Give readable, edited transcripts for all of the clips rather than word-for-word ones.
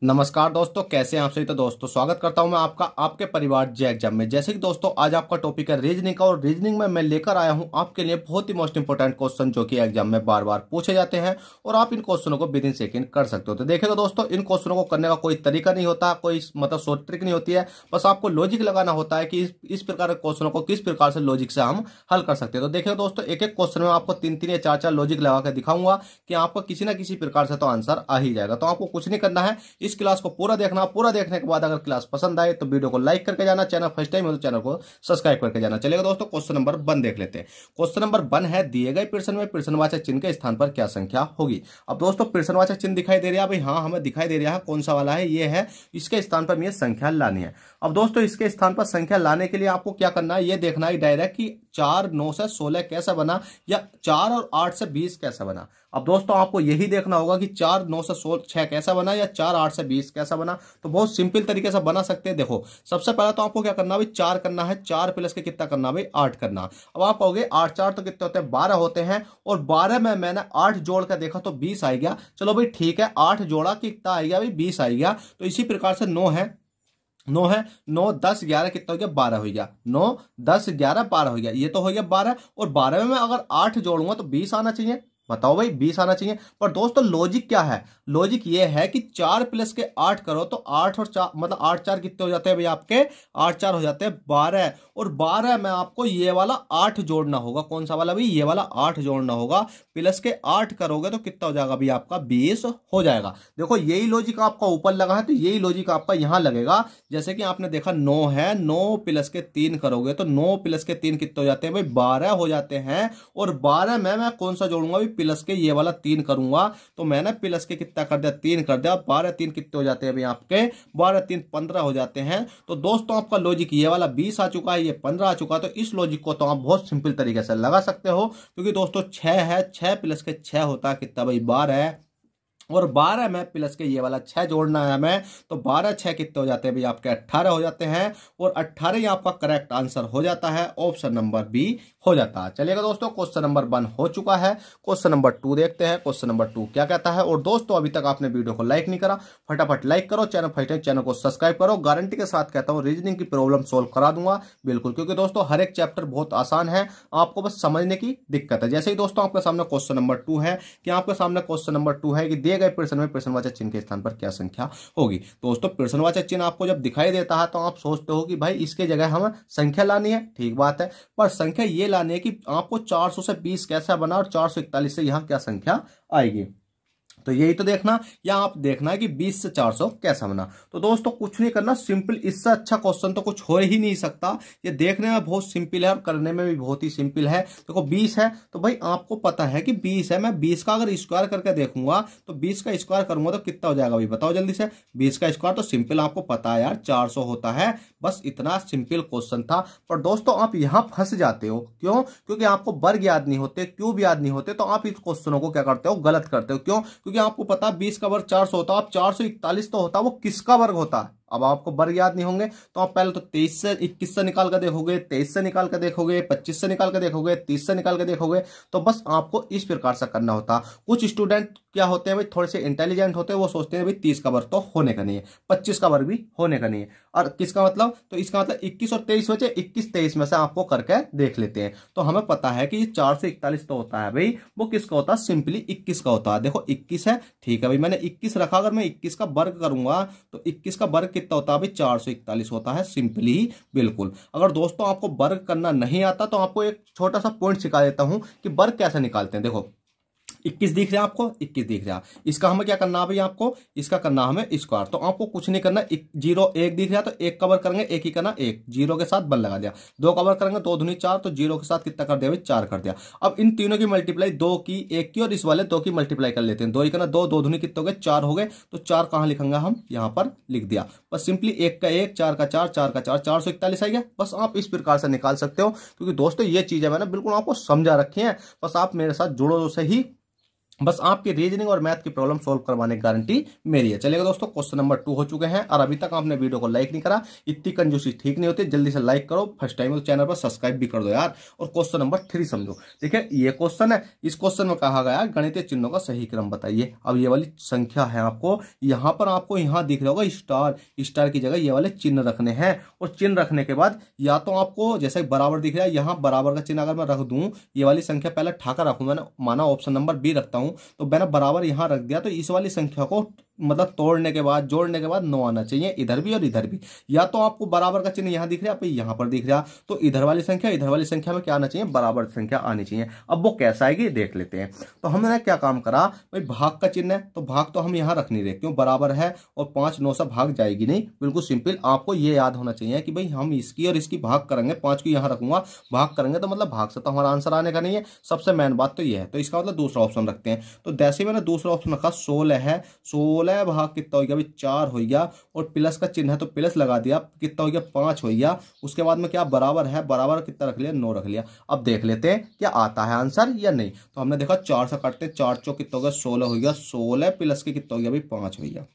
नमस्कार दोस्तों, कैसे हैं आप सभी। तो दोस्तों स्वागत करता हूं मैं आपका आपके परिवार जे एग्जाम में। जैसे कि दोस्तों आज आपका टॉपिक है रीजनिंग का, और रीजनिंग में मैं लेकर आया हूं आपके लिए बहुत ही मोस्ट इंपोर्टेंट क्वेश्चन जो कि एग्जाम में बार बार पूछे जाते हैं और आप इन क्वेश्चनों को विद इन सेकंड कर सकते हो। तो देखिएगा दोस्तों, इन क्वेश्चनों को करने का कोई तरीका नहीं होता, कोई मतलब शॉर्ट ट्रिक नहीं होती है। बस आपको लॉजिक लगाना होता है कि इस प्रकार के क्वेश्चनों को किस प्रकार से लॉजिक से हम हल कर सकते हैं। तो देखिए दोस्तों, एक एक क्वेश्चन में आपको तीन तीन या चार चार लॉजिक लगा कर दिखाऊंगा कि आपको किसी ना किसी प्रकार से तो आंसर आ ही जाएगा। तो आपको कुछ नहीं करना है, इस क्लास को पूरा देखना। पूरा देखने के बाद अगर क्लास पसंद आए तो वीडियो को लाइक करके जाना, चैनल फर्स्ट टाइम हो तो चैनल को सब्सक्राइब करके जाना। चलेगा दोस्तों, क्वेश्चन नंबर 1 देख लेते हैं। क्वेश्चन नंबर 1 है, दिए गए प्रश्न में प्रश्नवाचक चिन्ह के स्थान पर क्या संख्या होगी। अब दोस्तों प्रश्नवाचक चिन्ह दिखाई दे रहा है भाई, हाँ हमें दिखाई दे रहा है। कौन सा वाला है, ये है। इसके स्थान पर मुझे संख्या लानी है। अब दोस्तों इसके स्थान पर संख्या लाने के लिए आपको क्या करना है, ये देखना है डायरेक्ट कि 4 9 से 16 कैसा बना, या 4 और 8 से 20 कैसा बना। अब दोस्तों आपको यही देखना होगा कि 4 9 से 6 कैसा बना, या 4 8 से 20 कैसा बना। तो बहुत सिंपल तरीके से बना सकते हैं। देखो सबसे पहले तो आपको क्या करना है भाई, 4 करना है। 4 प्लस के कितना करना है भाई, 8 करना। अब आप कहोगे 8 4 तो कितने होते हैं, 12 होते हैं। और 12 में मैंने 8 जोड़ कर देखा तो 20 आ गया। चलो भाई ठीक है, 8 जोड़ा कितना आ गया भाई, 20 आ गया। तो इसी प्रकार से 9 है, 9 10 11 कितना हो गया, 12 हो गया। 9 10 11 12 हो गया, ये तो हो गया 12। और 12 में मैं अगर 8 जोड़ूंगा तो 20 आना चाहिए। बताओ भाई 20 आना चाहिए। पर दोस्तों लॉजिक क्या है, लॉजिक ये है कि 4 प्लस के 8 करो तो 8 और 4 मतलब 8 4 कितने हो जाते हैं भाई आपके, 8 4 हो जाते हैं 12। और 12 में आपको ये वाला 8 जोड़ना होगा। कौन सा वाला भाई, ये वाला 8 जोड़ना होगा। प्लस के 8 करोगे तो कितना हो जाएगा भाई आपका, 20 हो जाएगा। देखो यही लॉजिक आपका ऊपर लगा है तो यही लॉजिक आपका यहां लगेगा। जैसे कि आपने देखा 9 है, 9 प्लस के 3 करोगे तो 9 प्लस के 3 कितने हो जाते हैं भाई, 12 हो जाते हैं। और 12 में मैं कौन सा जोड़ूंगा भाई, प्लस के ये वाला 3 करूंगा। तो मैंने प्लस के कितना कर दिया, 3 कर दिया। 12 3 कितने हो जाते हैं भाई आपके, 12 3 15 हो जाते हैं। तो दोस्तों आपका लॉजिक ये वाला 20 आ चुका है, ये 15 आ चुका है। तो इस लॉजिक को तो आप बहुत सिंपल तरीके से लगा सकते हो, क्योंकि दोस्तों 6 है, 6 प्लस के 6 होता है कितना भाई, 12 है। और 12 में प्लस के ये वाला 6 जोड़ना है हमें। तो 12 6 कितने हो जाते हैं भाई आपके, 18 हो जाते हैं। और 18 ही आपका करेक्ट आंसर हो जाता है, ऑप्शन नंबर बी हो जाता है। चलिएगा दोस्तों, क्वेश्चन नंबर 1 हो चुका है। क्वेश्चन नंबर 2 देखते हैं। क्वेश्चन नंबर 2 क्या कहता है। और दोस्तों अभी तक आपने वीडियो को लाइक नहीं करा, फटाफट लाइक करो। चैनल फर्स्ट टाइम चैनल को सब्सक्राइब करो। गारंटी के साथ कहता हूं रीजनिंग की प्रॉब्लम सोल्व करा दूंगा बिल्कुल, क्योंकि दोस्तों हर एक चैप्टर बहुत आसान है, आपको बस समझने की दिक्कत है। जैसे ही दोस्तों आपके सामने क्वेश्चन नंबर 2 है, कि आपके सामने क्वेश्चन नंबर 2 है कि दिए गए प्रश्न में प्रश्नवाचक चिन्ह के स्थान पर क्या संख्या होगी। दोस्तों प्रश्नवाचक चिन्ह आपको जब दिखाई देता है तो आप सोचते हो कि भाई इसके जगह हमें संख्या लानी है, ठीक बात है। पर संख्या ये लानी है कि आपको 400 से 20 कैसा बना और 441 से यहां क्या संख्या आएगी। तो यही तो देखना, या आप देखना है कि 20 से 400 कैसा बना। तो दोस्तों कुछ नहीं करना, सिंपल, इससे अच्छा क्वेश्चन तो कुछ हो ही नहीं सकता। ये देखने में बहुत सिंपल है और करने में भी बहुत ही सिंपल है। देखो 20 है तो भाई आपको पता है कि 20 है। मैं 20 का अगर स्क्वायर करके देखूंगा तो 20 का स्क्वायर करूंगा तो कितना हो जाएगा भाई, बताओ जल्दी से। 20 का स्क्वायर तो सिंपल आपको पता है यार, 400 होता है। बस इतना सिंपल क्वेश्चन था। पर दोस्तों आप यहां फंस जाते हो, क्यों? क्योंकि आपको वर्ग याद नहीं होते, क्यूब याद नहीं होते, तो आप इस क्वेश्चनों को क्या करते हो, गलत करते हो। क्यों? क्योंकि आपको पता है 20 का वर्ग 400 होता है। अब 441 तो होता है, वो किसका वर्ग होता है। अब आपको वर्ग याद नहीं होंगे तो आप पहले तो 23 से 21 से निकाल कर देखोगे, 23 से निकाल कर देखोगे, 25 से निकाल कर देखोगे, 30 से निकाल कर देखोगे। तो बस आपको इस प्रकार से करना होता। कुछ स्टूडेंट क्या होते हैं भाई, थोड़े से इंटेलिजेंट होते हैं, वो सोचते हैं भाई 30 का वर्ग तो होने का नहीं है, 25 का वर्ग भी होने का नहीं है। और किसका मतलब, तो इसका मतलब 21 और 23 बचे, 21 23 में से आपको करके देख लेते हैं। तो हमें पता है कि 441 तो होता है भाई, वो किसका होता है, सिंपली 21 का होता है। देखो 21 है, ठीक है भाई, मैंने 21 रखा। अगर मैं 21 का वर्ग करूंगा तो 21 का वर्ग कितना होता है भाई, 441 होता है, सिंपली ही, बिल्कुल। अगर दोस्तों आपको वर्ग करना नहीं आता तो आपको एक छोटा सा पॉइंट सिखा देता हूं कि वर्ग कैसे निकालते हैं। देखो 21 दिख रहा है आपको, 21 दिख रहा है। इसका हमें क्या करना है भाई, आपको इसका करना हमें स्क्वायर। तो आपको कुछ नहीं करना, 0 1 दिख रहा है तो 1 का वर्ग करेंगे, 1 ही करना, 1 0 के साथ 1 लगा दिया। 2 का वर्ग करेंगे, 2 दूनी 4, तो 0 के साथ कितना कर दिया भाई, 4 कर दिया। अब इन तीनों की मल्टीप्लाई 2 की, 1 की और इस वाले 2 की मल्टीप्लाई कर लेते हैं। 2 ही करना, 2 2 दूनी कितने हो गए, 4 हो गए। तो 4 कहां लिखेंगे हम, यहां पर लिख दिया। बस सिंपली 1 का 1, 4 का 4, 4 का 4, 441 आ गया। बस आप इस प्रकार से निकाल सकते हो, क्योंकि दोस्तों ये चीजें मैंने बिल्कुल आपको समझा रखी है। बस आप मेरे साथ जुड़ो से ही बस आपकी रीजनिंग और मैथ की प्रॉब्लम सॉल्व करवाने की गारंटी मेरी है। चलेगा दोस्तों, क्वेश्चन नंबर 2 हो चुके हैं और अभी तक आपने वीडियो को लाइक नहीं करा, इतनी कंजूसी ठीक नहीं होती। जल्दी से लाइक करो, फर्स्ट टाइम तो चैनल पर सब्सक्राइब भी कर दो यार। और क्वेश्चन नंबर 3 समझो। देखिए ये क्वेश्चन है, इस क्वेश्चन में कहा गया गणितीय चिन्हों का सही क्रम बताइए। अब ये वाली संख्या है, आपको यहाँ पर आपको यहाँ दिख रहा होगा स्टार, स्टार की जगह ये वाले चिन्ह रखने हैं। और चिन्ह रखने के बाद या तो आपको जैसे बराबर दिख रहा है, यहाँ बराबर का चिन्ह अगर मैं रख दूं, ये वाली संख्या पहले ठाका रखूं, मैंने माना ऑप्शन नंबर बी रखता हूं, तो मैंने बराबर यहां रख दिया, तो इस वाली संख्या को मतलब तोड़ने के बाद, जोड़ने के बाद 9 आना चाहिए, इधर भी और इधर भी। या तो आपको बराबर का चिन्ह यहां दिख रहा है, यहां पर दिख रहा, तो इधर वाली संख्या में क्या आना चाहिए, बराबर संख्या आनी चाहिए। अब वो कैसा आएगी देख लेते हैं। तो हमने क्या काम करा भाई, भाग का चिन्ह है तो भाग तो हम यहां रख नहीं रहे, क्यों, बराबर है और 5 9 से भाग जाएगी नहीं, बिल्कुल सिंपल। आपको ये याद होना चाहिए कि भाई हम इसकी और इसकी भाग करेंगे, 5 को यहां रखूंगा, भाग करेंगे तो मतलब भाग से तो हमारा आंसर आने का नहीं है। सबसे मेन बात तो ये है, तो इसका मतलब दूसरा ऑप्शन रखते हैं। तो जैसे मैंने दूसरा ऑप्शन रखा 16 है, 16 भाग कितना हो गया भाई, 4 हो गया, और प्लस का चिन्ह है तो प्लस लगा दिया, कितना हो गया 5 हो गया। उसके बाद में क्या बराबर है, बराबर कितना रख लिया, 9 रख लिया। अब देख लेते हैं क्या आता है आंसर या नहीं। तो हमने देखा 4 से काटते हैं, 4 चौक कितना हो गया 16 हो गया, 16 प्लस के कितना हो गया भाई 5 हो गया,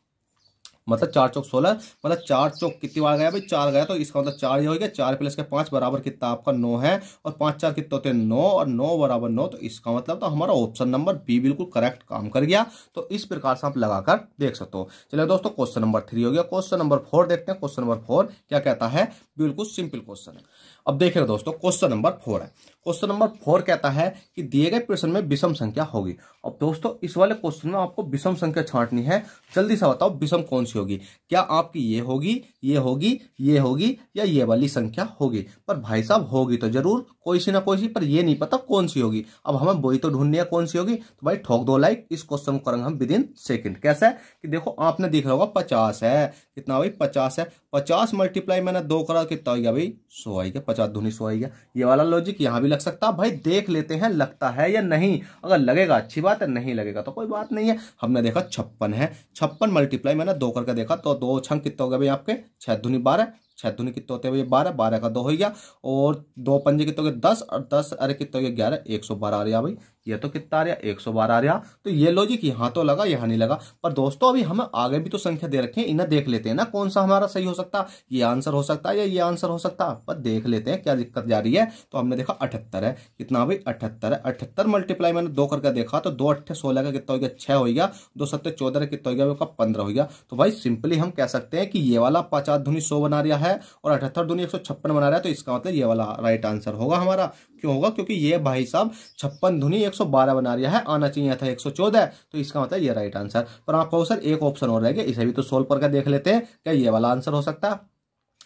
मतलब 4 चौक 16, मतलब 4 चौक कितनी बार गया भाई, 4 गया, तो इसका मतलब 4 ये हो गया, 4 प्लस के 5 बराबर कितना आपका 9 है, और 5 4 कितने होते हैं 9, और 9 बराबर 9, तो इसका मतलब तो हमारा ऑप्शन नंबर बी बिल्कुल करेक्ट काम कर गया। तो इस प्रकार से आप लगाकर देख सकते हो। चलिए दोस्तों, क्वेश्चन नंबर 3 हो गया। क्वेश्चन नंबर 4 देखते हैं। क्वेश्चन नंबर 4 क्या कहता है, बिल्कुल सिंपल क्वेश्चन है। अब देखिए दोस्तों, क्वेश्चन नंबर 4 है। क्वेश्चन नंबर 4 कहता है कि दिए गए प्रश्न में विषम संख्या होगी। अब दोस्तों इस वाले क्वेश्चन में आपको विषम संख्या छांटनी है। जल्दी से बताओ विषम कौन सी होगी, क्या आपकी ये होगी, ये होगी, ये होगी, या ये वाली संख्या होगी। पर भाई साहब होगी तो जरूर कोई सी ना कोई सी, पर ये नहीं पता कौन सी होगी। अब हमें वही तो ढूंढनी है कौन सी होगी। तो भाई ठोक दो लाइक, इस क्वेश्चन को करेंगे हम विद इन सेकंड। कैसा है कि देखो, आपने देखा होगा 50 है, कितना भाई 50 है, 50 मल्टीप्लाई मैंने 2 करा, कितना हो गया भाई 100 आ गया, 50 दूनी 100 आ गया। ये वाला लॉजिक यहाँ भी लग सकता है। भाई देख लेते हैं लगता है या नहीं, अगर लगेगा अच्छी बात है, नहीं लगेगा तो कोई बात नहीं है। हमने देखा 56 है, 56 मल्टीप्लाई मैंने 2 करके देखा, तो 2 छंग कितना हो गया भाई आपके 6 दूनी 12, 6 दूनी कितने होते हैं भाई 12, 12 का 2 हो गया, और 2 पंजे कितने हो गए 10, और 10 अरे कितने हो गया 11, 112 आ रहा भाई। ये तो कितना आ रहा 112 आ रहा। तो ये लॉजिक यहाँ तो लगा, यहाँ नहीं लगा। पर दोस्तों अभी हमें आगे भी तो संख्या दे रखे हैं, इन्हें देख लेते हैं ना, कौन सा हमारा सही हो सकता, ये आंसर हो सकता है या ये आंसर हो सकता है। पर देख लेते हैं क्या दिक्कत जा रही है। तो हमने देखा 78 है, कितना भाई 78 है, 78 मल्टीप्लाई मैंने 2 करके देखा, तो 2 8 16 का कितना हो गया 6 हो गया, 2 7 14 कितना हो गया 15 हो गया। तो भाई सिंपली हम कह सकते हैं कि ये वाला 50 दूनी 100 बना रहा है, और 78 दूनी 156 बना रहा है। तो इसका मतलब ये वाला राइट आंसर होगा हमारा। क्यों होगा, क्योंकि ये भाई साहब 56 दूनी 112 बना रहा है, आना चाहिए था 114, तो इसका मतलब ये राइट आंसर। पर आपको सर एक ऑप्शन और रह गया, इसे भी तो सोल्व करके देख लेते हैं, क्या ये वाला आंसर हो सकता है।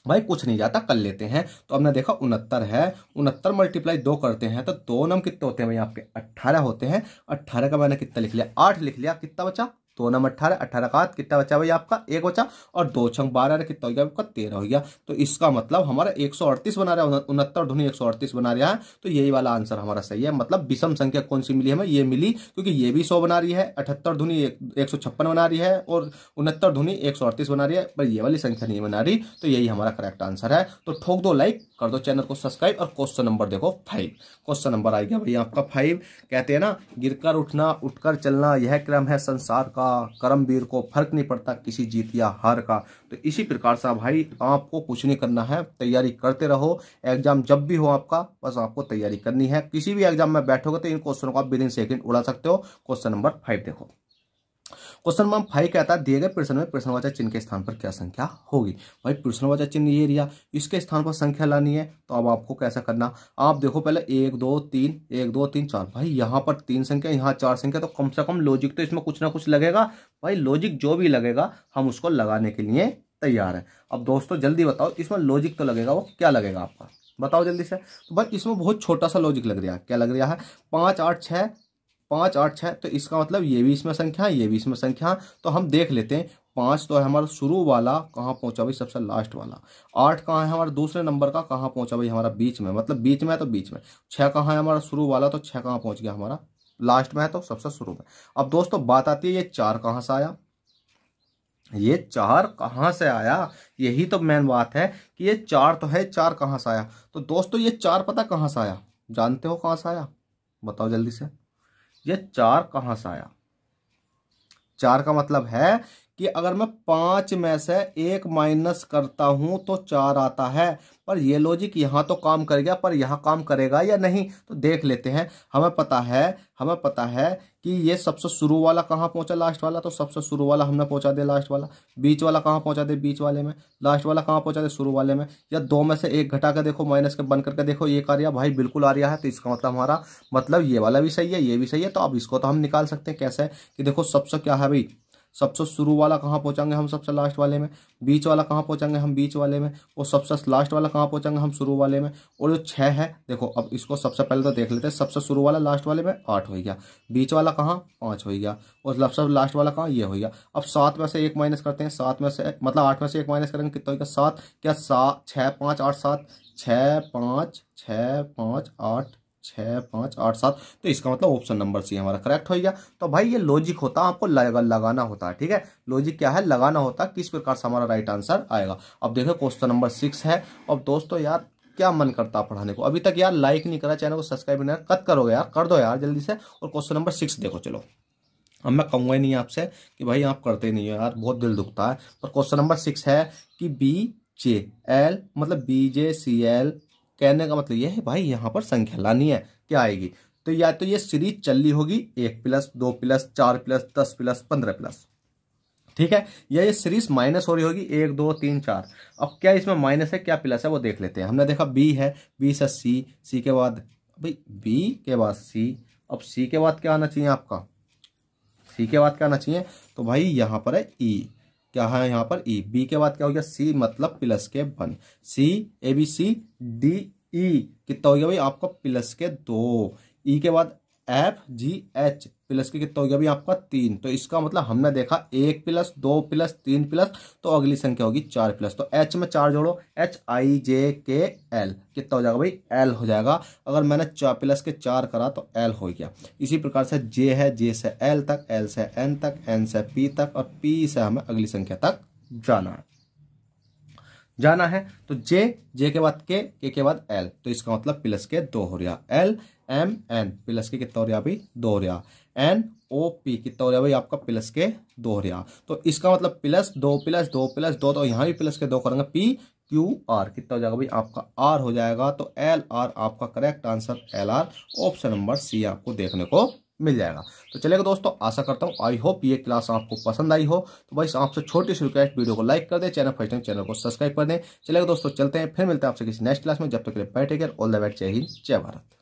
भाई कुछ नहीं जाता, कर लेते हैं। तो हमने देखा 69 है, 69 मल्टीप्लाई 2 करते हैं तो 2 नम कितने होते हैं भाई आपके 18 होते हैं। 18 का मैंने कितना लिख लिया 8 लिख लिया, कितना बचा 2 नम 18, 18 का 8 कितना बचा भाई आपका 1 बचा, और 2 छंग 12 कितना हो गया आपका 13 हो गया। तो इसका मतलब हमारा 138 बना रहा है, 69 धुनी 138 बना रहा है। तो यही वाला आंसर हमारा सही है। मतलब विषम संख्या कौन सी मिली हमें, ये मिली, क्योंकि ये भी 100 बना रही है, 78 धुनी 156 बना रही है, और 69 धुनी 138 बना रही है, पर ये वाली संख्या नहीं बना रही। तो यही हमारा करेक्ट आंसर है। तो ठोक दो लाइक, कर दो चैनल को सब्सक्राइब, और क्वेश्चन नंबर देखो 5। क्वेश्चन नंबर आ गया भाई आपका 5। कहते हैं ना, गिरकर उठना उठकर चलना यह क्रम है संसार का, कर्मवीर को फर्क नहीं पड़ता किसी जीत या हार का। तो इसी प्रकार से भाई आपको कुछ नहीं करना है, तैयारी करते रहो। एग्जाम जब भी हो आपका, बस आपको तैयारी करनी है। किसी भी एग्जाम में बैठोगे तो इन क्वेश्चनों को आप विद इन सेकंड उड़ा सकते हो। क्वेश्चन नंबर 5 देखो। क्वेश्चन नंबर 5 कहता है दिए गए प्रश्न में प्रश्नवाचक चिन्ह के स्थान पर क्या संख्या होगी। भाई प्रश्नवाचक चिन्ह ये रिया, इसके स्थान पर संख्या लानी है। तो अब आपको कैसा करना, आप देखो पहले 1 2 3 1 2 3 4, भाई यहाँ पर 3 संख्या, यहाँ 4 संख्या, तो कम से कम लॉजिक तो इसमें कुछ ना कुछ लगेगा। भाई लॉजिक जो भी लगेगा हम उसको लगाने के लिए तैयार है। अब दोस्तों जल्दी बताओ, इसमें लॉजिक तो लगेगा, वो क्या लगेगा आपका बताओ जल्दी से। तो भाई इसमें बहुत छोटा सा लॉजिक लग रहा है। क्या लग रहा है, 5 8 6, 5 8 6, तो इसका मतलब ये भी इसमें संख्या है, ये भी इसमें संख्या। तो हम देख लेते हैं, 5 तो है हमारा शुरू वाला, कहाँ पहुंचा भाई सबसे लास्ट वाला। 8 कहाँ है हमारा दूसरे नंबर का, कहाँ पहुंचा भाई हमारा बीच में, मतलब बीच में है तो बीच में। 6 कहाँ है हमारा शुरू वाला, तो 6 कहाँ पहुंच गया हमारा लास्ट में है, तो सबसे शुरू में। अब दोस्तों बात आती है ये 4 कहाँ से आया, ये 4 कहाँ से आया, यही तो मेन बात है कि ये 4 तो है, 4 कहाँ से आया। तो दोस्तों ये 4 पता कहाँ से आया, जानते हो कहाँ से आया, बताओ जल्दी से। ये 4 कहाँ से आया? 4 का मतलब है कि अगर मैं 5 में से 1 माइनस करता हूं तो 4 आता है। पर ये लॉजिक यहां तो काम कर गया, पर यहां काम करेगा या नहीं तो देख लेते हैं। हमें पता है कि ये सबसे शुरू वाला कहाँ पहुंचा, लास्ट वाला, तो सबसे शुरू वाला हमने पहुंचा दिया लास्ट वाला। बीच वाला कहाँ पहुंचा दे, बीच वाले में। लास्ट वाला कहाँ पहुंचा दे, शुरू वाले में। या 2 में से 1 घटा कर देखो, माइनस के बंद करके देखो, 1 आ रहा भाई, बिल्कुल आ रहा है। तो इसका मतलब हमारा मतलब ये वाला भी सही है, ये भी सही है। तो अब इसको तो हम निकाल सकते हैं कैसे, कि देखो सबसे क्या है भाई, सबसे शुरू वाला कहाँ पहुंचाएंगे हम, सबसे लास्ट वाले में। बीच वाला कहाँ पहुंचाएंगे हम, बीच वाले में। और सबसे लास्ट वाला कहाँ पहुंचाएंगे हम, शुरू वाले में। और जो 6 है, देखो अब इसको सबसे पहले तो देख लेते हैं। सबसे शुरू वाला लास्ट वाले में 8 हो गया, बीच वाला कहाँ 5 हो गया, और सबसे लास्ट वाला कहाँ ये हो गया। अब 7 में से 1 माइनस करते हैं, 7 में से मतलब 8 में से 1 माइनस करेंगे, कितना होगा 7। क्या 7 6 5 8 7, 6 5 6 5 8 6 5 8 7। तो इसका मतलब ऑप्शन नंबर सी हमारा करेक्ट हो गया। तो भाई ये लॉजिक होता है, आपको लगाना होता है, ठीक है। लॉजिक क्या है, लगाना होता है, किस प्रकार से हमारा राइट आंसर आएगा। अब देखो क्वेश्चन नंबर 6 है। अब दोस्तों यार क्या मन करता है पढ़ाने को, अभी तक यार लाइक नहीं करा, चैनल को सब्सक्राइब नहीं कद करोगे यार, कर दो यार जल्दी से। और क्वेश्चन नंबर 6 देखो, चलो अब मैं कहूँगा ही नहीं आपसे कि भाई आप करते नहीं हो यार, बहुत दिल दुखता है। पर क्वेश्चन नंबर 6 है कि BJL मतलब BJCL, कहने का मतलब ये है भाई यहाँ पर संख्या लानी है, क्या आएगी। तो या तो ये सीरीज चल रही होगी 1 plus 2 plus 4 plus 10 plus 15 plus, ठीक है। या ये सीरीज माइनस हो रही होगी 1 2 3 4। अब क्या इसमें माइनस है क्या प्लस है वो देख लेते हैं। हमने देखा B है, B से C के बाद भाई B के बाद C। अब C के बाद क्या आना चाहिए आपका, C के बाद क्या आना चाहिए, तो भाई यहाँ पर है E। क्या है यहाँ पर E। B के बाद क्या हो गया C मतलब प्लस के 1, C ABCDE कितना हो गया भाई आपका प्लस के 2। E के बाद FGH प्लस के कितना हो गया भाई आपका 3। तो इसका मतलब हमने देखा 1 प्लस 2 प्लस 3 प्लस, तो अगली संख्या होगी 4 प्लस। तो H में 4 जोड़ो, HIJKL कितना हो जाएगा भाई L हो जाएगा। अगर मैंने 4 प्लस के 4 करा तो L हो गया। इसी प्रकार से J है, J से L तक, L से N तक, N से P तक, और P से हमें अगली संख्या तक जाना है। तो J के बाद K के बाद L, तो इसका मतलब प्लस के 2 हो रहा। LMN प्लस के कितना हो रहा भाई 2 हो रहा। NOP कितना हो रहा भाई आपका प्लस के 2 हो रहा। तो इसका मतलब प्लस 2 प्लस 2 प्लस 2, तो यहाँ भी प्लस के 2 करेंगे। PQR कितना हो जाएगा भाई आपका R हो जाएगा। तो LR आपका correct answer LR, option number C आपको देखने को मिल जाएगा। तो चलेगा दोस्तों, आशा करता हूँ आई होप ये क्लास आपको पसंद आई हो। तो भाई आपसे छोटी सी रिक्वेस्ट, वीडियो को लाइक कर दे, चैनल फर्स्ट टाइम चैनल को सब्सक्राइब कर दें। चलेगा दोस्तों, चलते हैं फिर मिलते हैं आपसे किसी नेक्स्ट क्लास में। जब तक के लिए bye, take care, all the best, जय हिंद जय भारत।